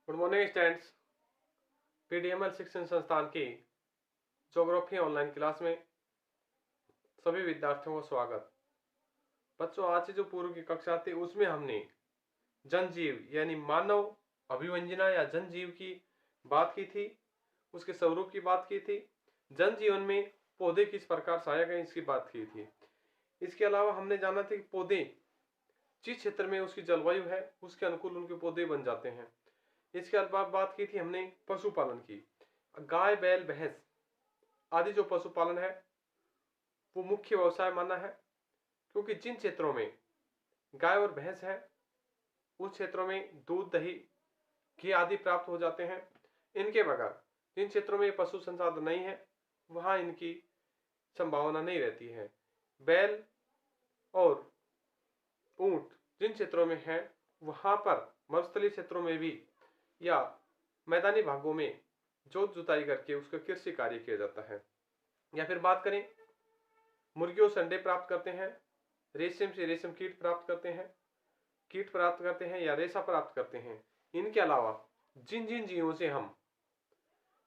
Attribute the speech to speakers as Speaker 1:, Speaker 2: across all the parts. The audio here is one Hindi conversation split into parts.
Speaker 1: Good morning students. पीडीएमएल शिक्षण संस्थान की ज्योग्राफी ऑनलाइन क्लास में सभी विद्यार्थियों को स्वागत। बच्चों, आज से जो पूर्व की कक्षा थी उसमें हमने जनजीव यानी मानव अभिवंजना या जनजीव की बात की थी, उसके स्वरूप की बात की थी। जनजीवन में पौधे किस प्रकार सहायक हैं इसकी बात की थी। इसके अलावा हमने जाना था कि पौधे जिस क्षेत्र में उसकी जलवायु है उसके अनुकूल उनके पौधे बन जाते हैं। इसके अलावा बात की थी हमने पशुपालन की। गाय, बैल, भैंस आदि जो पशुपालन है वो मुख्य व्यवसाय माना है, क्योंकि जिन क्षेत्रों में गाय और भैंस है उस क्षेत्रों में दूध, दही, घी आदि प्राप्त हो जाते हैं। इनके बगैर जिन क्षेत्रों में पशु संसाधन नहीं है वहां इनकी संभावना नहीं रहती है। बैल और ऊंट जिन क्षेत्रों में है वहां पर मरुस्थलीय क्षेत्रों में भी या मैदानी भागों में जोत जुताई करके उसका कृषि कार्य किया जाता है। या फिर बात करें, मुर्गियों से अंडे प्राप्त करते हैं, रेशम से रेशम कीट प्राप्त करते हैं या रेशा प्राप्त करते हैं। इनके अलावा जिन जिन जीवों से हम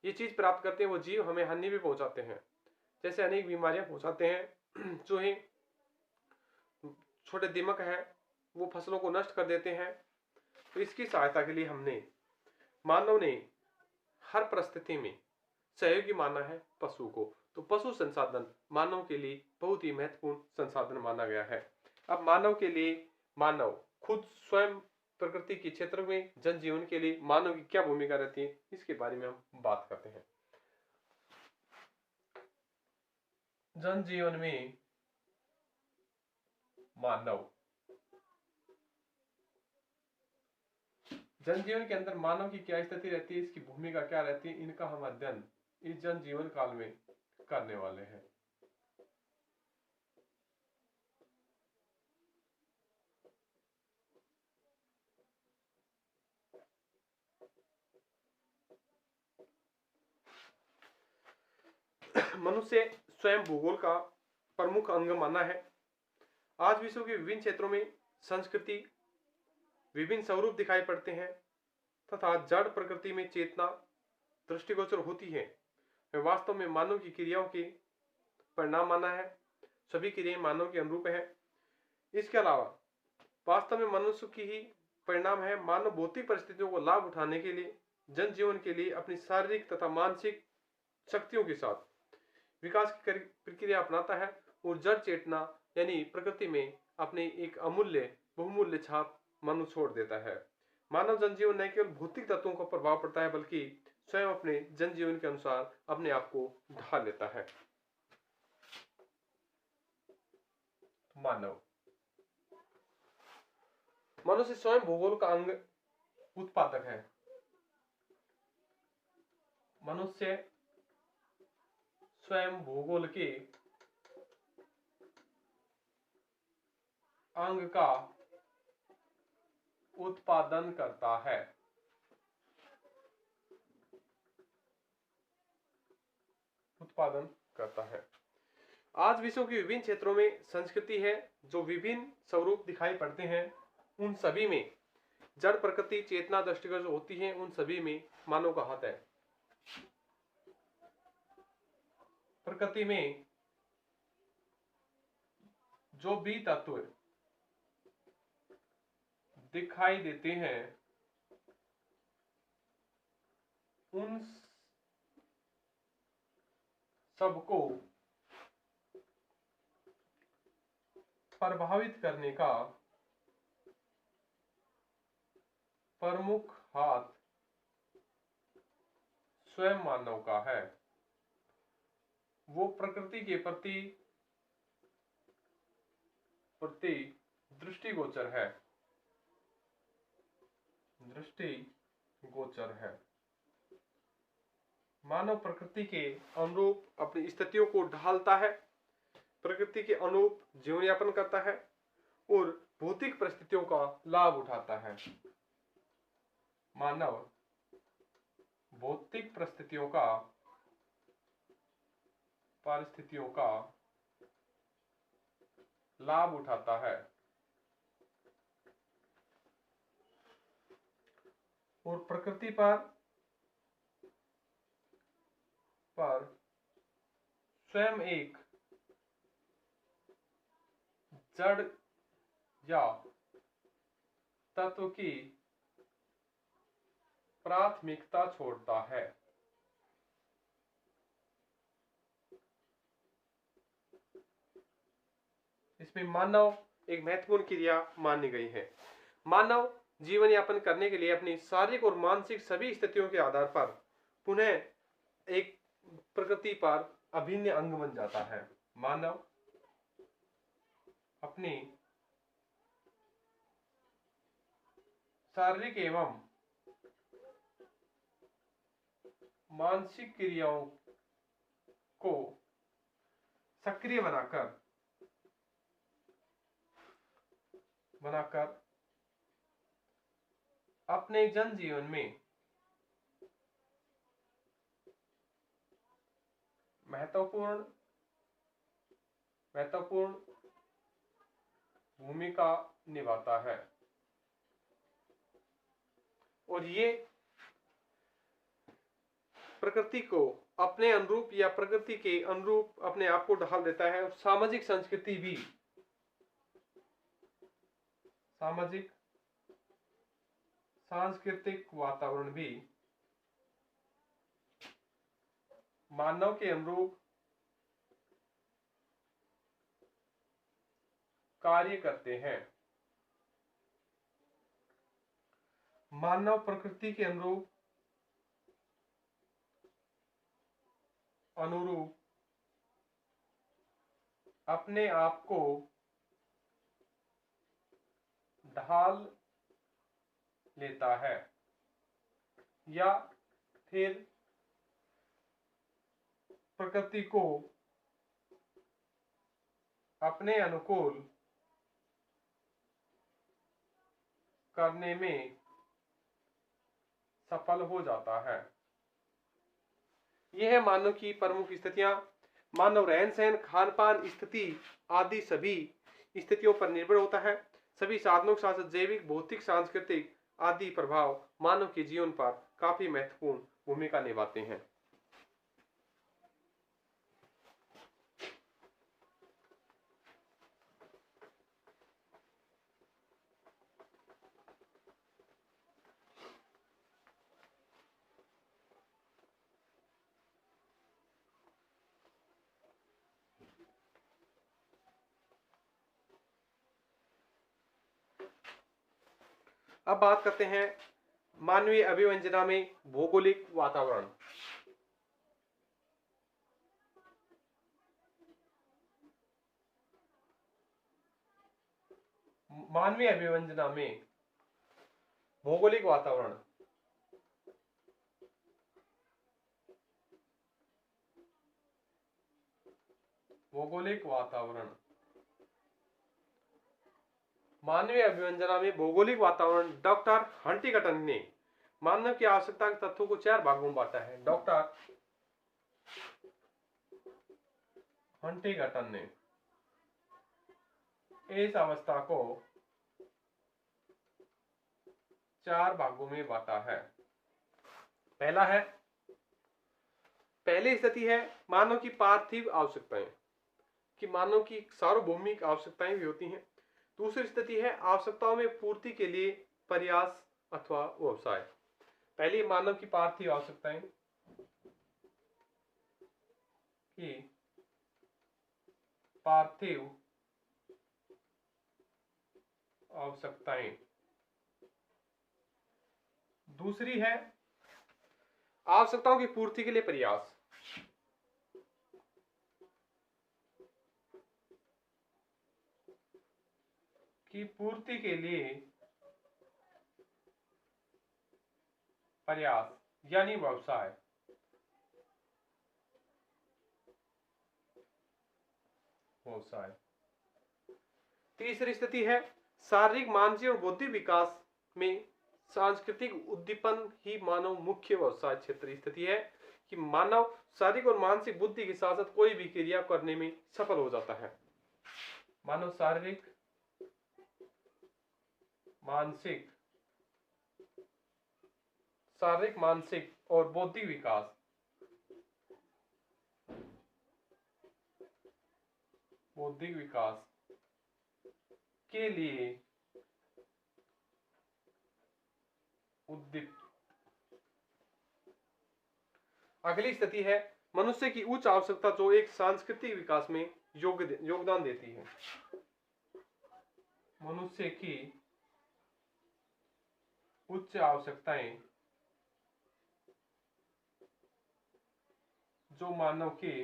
Speaker 1: ये चीज प्राप्त करते हैं वो जीव हमें हानि भी पहुंचाते हैं। जैसे अनेक बीमारियां पहुंचाते हैं। चूहे, छोटे दीमक है, वो फसलों को नष्ट कर देते हैं। तो इसकी सहायता के लिए मानव ने हर परिस्थिति में सहयोगी माना है पशु को। तो पशु संसाधन मानव के लिए बहुत ही महत्वपूर्ण संसाधन माना गया है। अब मानव के लिए मानव खुद स्वयं प्रकृति के क्षेत्र में जनजीवन के लिए मानव की क्या भूमिका रहती है इसके बारे में हम बात करते हैं। जनजीवन में मानव, जनजीवन के अंदर मानव की क्या स्थिति रहती है, इसकी भूमिका क्या रहती है, इनका हम अध्ययन इस जनजीवन काल में करने वाले हैं। मनुष्य स्वयं भूगोल का प्रमुख अंग माना है। आज विश्व के विभिन्न क्षेत्रों में संस्कृति विभिन्न स्वरूप दिखाई पड़ते हैं तथा जड़ प्रकृति में चेतना दृष्टिगोचर होती है। वह वास्तव में मानव की क्रियाओं के परिणाम माना है। सभी क्रियाएं मानव के अनुरूप है। इसके अलावा वास्तव में मनुष्य की ही परिणाम है। मानव भौतिक परिस्थितियों को लाभ उठाने के लिए, जनजीवन के लिए अपनी शारीरिक तथा मानसिक शक्तियों के साथ विकास की प्रक्रिया अपनाता है और जड़ चेतना यानी प्रकृति में अपनी एक अमूल्य बहुमूल्य छाप मनुष्य छोड़ देता है। मानव जनजीवन न केवल भौतिक तत्वों का प्रभाव पड़ता है बल्कि स्वयं अपने जनजीवन के अनुसार अपने आप को ढाल लेता है। मानव, मनुष्य स्वयं भूगोल का अंग उत्पादक है। मनुष्य स्वयं भूगोल के अंग का उत्पादन करता है। आज विश्व के विभिन्न क्षेत्रों में संस्कृति है जो विभिन्न स्वरूप दिखाई पड़ते हैं। उन सभी में जड़ प्रकृति चेतना दृष्टिगोचर होती है। उन सभी में मानव का हाथ है। प्रकृति में जो भी तत्व दिखाई देते हैं उन सबको प्रभावित करने का प्रमुख हाथ स्वयं मानव का है। वो प्रकृति के प्रति दृष्टिगोचर है। मानव प्रकृति के अनुरूप अपनी स्थितियों को ढालता है, प्रकृति के अनुरूप जीवन यापन करता है और भौतिक परिस्थितियों का लाभ उठाता है। मानव भौतिक परिस्थितियों का लाभ उठाता है और प्रकृति पर स्वयं एक जड़ या तत्व की प्राथमिकता छोड़ता है। इसमें मानव एक महत्वपूर्ण क्रिया मानी गई है। मानव जीवन यापन करने के लिए अपनी शारीरिक और मानसिक सभी स्थितियों के आधार पर पुनः एक प्रकृति पर अभिन्न अंग बन जाता है। मानव अपनी शारीरिक एवं मानसिक क्रियाओं को सक्रिय बनाकर अपने जनजीवन में महत्वपूर्ण भूमिका निभाता है। और ये प्रकृति को अपने अनुरूप या प्रकृति के अनुरूप अपने आप को ढाल देता है। और सामाजिक सांस्कृतिक वातावरण भी मानव के अनुरूप कार्य करते हैं। मानव प्रकृति के अनुरूप अपने आप को ढाल लेता है या फिर प्रकृति को अपने अनुकूल करने में सफल हो जाता है। यह है मानव की प्रमुख स्थितियां। मानव रहन सहन, खान पान, स्थिति आदि सभी स्थितियों पर निर्भर होता है। सभी साधनों के साथ जैविक, भौतिक, सांस्कृतिक आदि प्रभाव मानव के जीवन पर काफी महत्वपूर्ण भूमिका निभाते हैं। अब बात करते हैं मानवीय अभिव्यंजना में भौगोलिक वातावरण। मानवीय अभिव्यंजना में भौगोलिक वातावरण मानवीय अभिव्यंजना में भौगोलिक वातावरण डॉक्टर हंटिंगटन ने मानव की आवश्यकता के तत्वों को 4 भागों में बांटा है। डॉक्टर हंटिंगटन ने इस अवस्था को 4 भागों में बांटा है। पहली स्थिति है मानव की पार्थिव आवश्यकताएं, कि मानव की सार्वभौमिक आवश्यकताएं भी होती हैं। दूसरी स्थिति है आवश्यकताओं में पूर्ति के लिए प्रयास अथवा व्यवसाय। पहली मानव की पार्थिव आवश्यकताएं दूसरी है आवश्यकताओं की पूर्ति के लिए प्रयास। की पूर्ति के लिए प्रयास यानी व्यवसाय। तीसरी स्थिति है शारीरिक, मानसिक और बौद्धिक विकास में सांस्कृतिक उद्दीपन ही मानव मुख्य व्यवसाय क्षेत्र। स्थिति है कि मानव शारीरिक और मानसिक बुद्धि के साथ साथ कोई भी क्रिया करने में सफल हो जाता है। मानव शारीरिक, मानसिक शारीरिक, मानसिक और बौद्धिक विकास के लिए उद्दीपित। अगली स्थिति है मनुष्य की उच्च आवश्यकता जो एक सांस्कृतिक विकास में योगदान देती है। मनुष्य की उच्च आवश्यकताएं जो मानव के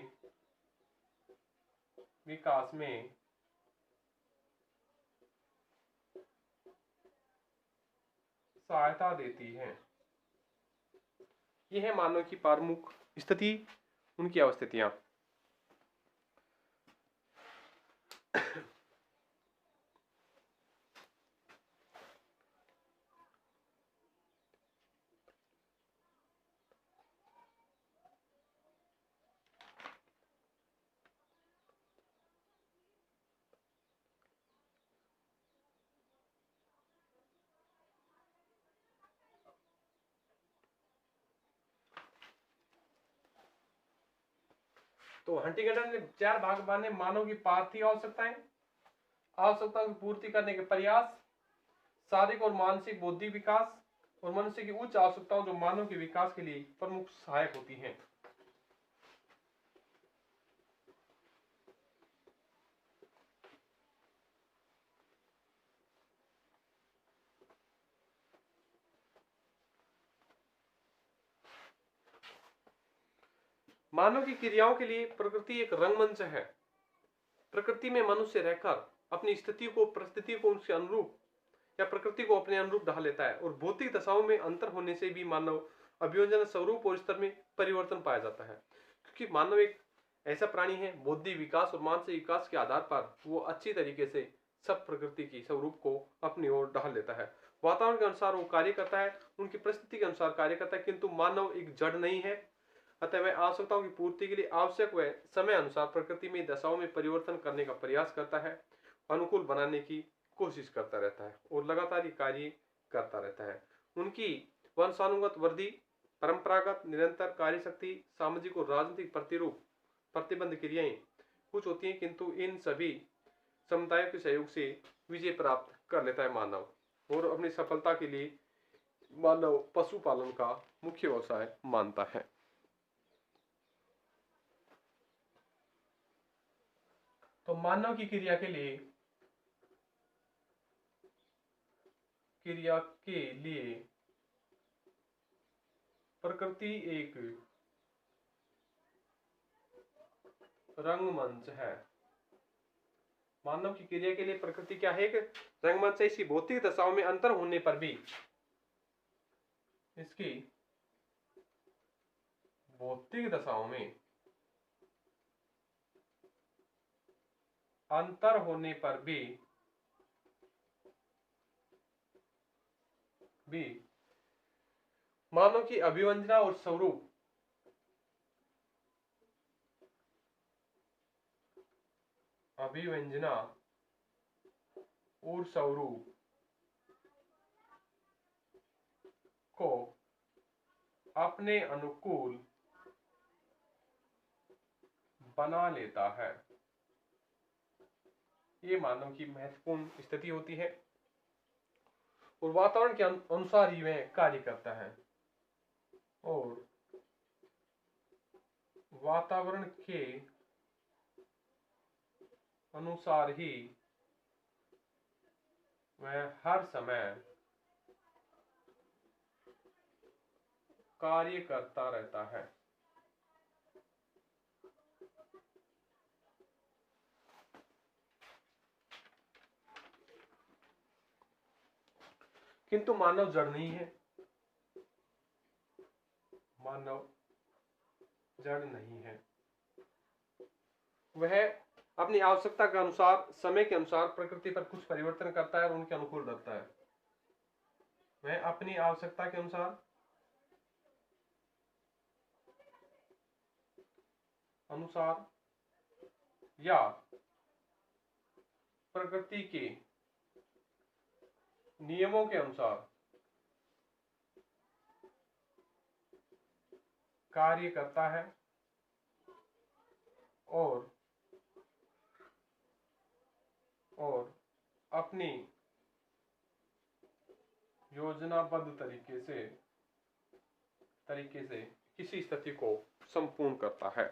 Speaker 1: विकास में सहायता देती है। यह है मानव की प्रमुख स्थिति, उनकी अवस्थितियां। तो हंटिंगटन ने 4 भाग माने। मानव की पार्थिव आवश्यकताओं की पूर्ति करने के प्रयास, शारीरिक और मानसिक बौद्धिक विकास, और मनुष्य की उच्च आवश्यकताओं जो मानव के विकास के लिए प्रमुख सहायक होती हैं। मानव की क्रियाओं के लिए प्रकृति एक रंगमंच है। प्रकृति में मनुष्य रहकर अपनी स्थिति को, परिस्थिति को उसके अनुरूप या प्रकृति को अपने अनुरूप ढाल लेता है, और भौतिक दशाओं में अंतर होने से भी मानव अभियोजन, स्वरूप और स्तर में परिवर्तन पाया जाता है। क्योंकि मानव एक ऐसा प्राणी है, बौद्धिक विकास और मानसिक विकास के आधार पर वो अच्छी तरीके से सब प्रकृति की स्वरूप को अपनी ओर ढाल लेता है। वातावरण के अनुसार वो कार्य करता है, उनकी परिस्थिति के अनुसार कार्य करता है, किंतु मानव एक जड़ नहीं है। अतः वह आवश्यकताओं की पूर्ति के लिए आवश्यक व समय अनुसार प्रकृति में दशाओं में परिवर्तन करने का प्रयास करता है, अनुकूल बनाने की कोशिश करता रहता है और लगातार कार्य करता रहता है। उनकी वंशानुगत वृद्धि, परंपरागत निरंतर कार्य शक्ति, सामाजिक और राजनीतिक प्रतिरूप, प्रतिबंध क्रियाएं कुछ होती हैं, किंतु इन सभी समुदायों के सहयोग से विजय प्राप्त कर लेता है मानव, और अपनी सफलता के लिए मानव पशुपालन का मुख्य व्यवसाय मानता है। तो मानव की क्रिया के लिए प्रकृति एक रंगमंच है। मानव की क्रिया के लिए प्रकृति क्या है? एक रंगमंच है। इसी भौतिक दशाओं में अंतर होने पर भी, इसकी भौतिक दशाओं में अंतर होने पर भी मानव की अभिव्यंजना और स्वरूप को अपने अनुकूल बना लेता है। ये मानव की महत्वपूर्ण स्थिति होती है, और वातावरण के अनुसार ही वह कार्य करता है, और वातावरण के अनुसार ही वह हर समय कार्य करता रहता है। किंतु मानव जड़ नहीं है। मानव जड़ नहीं है। वह अपनी आवश्यकता के अनुसार, समय के अनुसार प्रकृति पर कुछ परिवर्तन करता है और उनके अनुकूल रहता है। वह अपनी आवश्यकता के अनुसार या प्रकृति के नियमों के अनुसार कार्य करता है और अपनी योजनाबद्ध तरीके से किसी स्थिति को संपूर्ण करता है।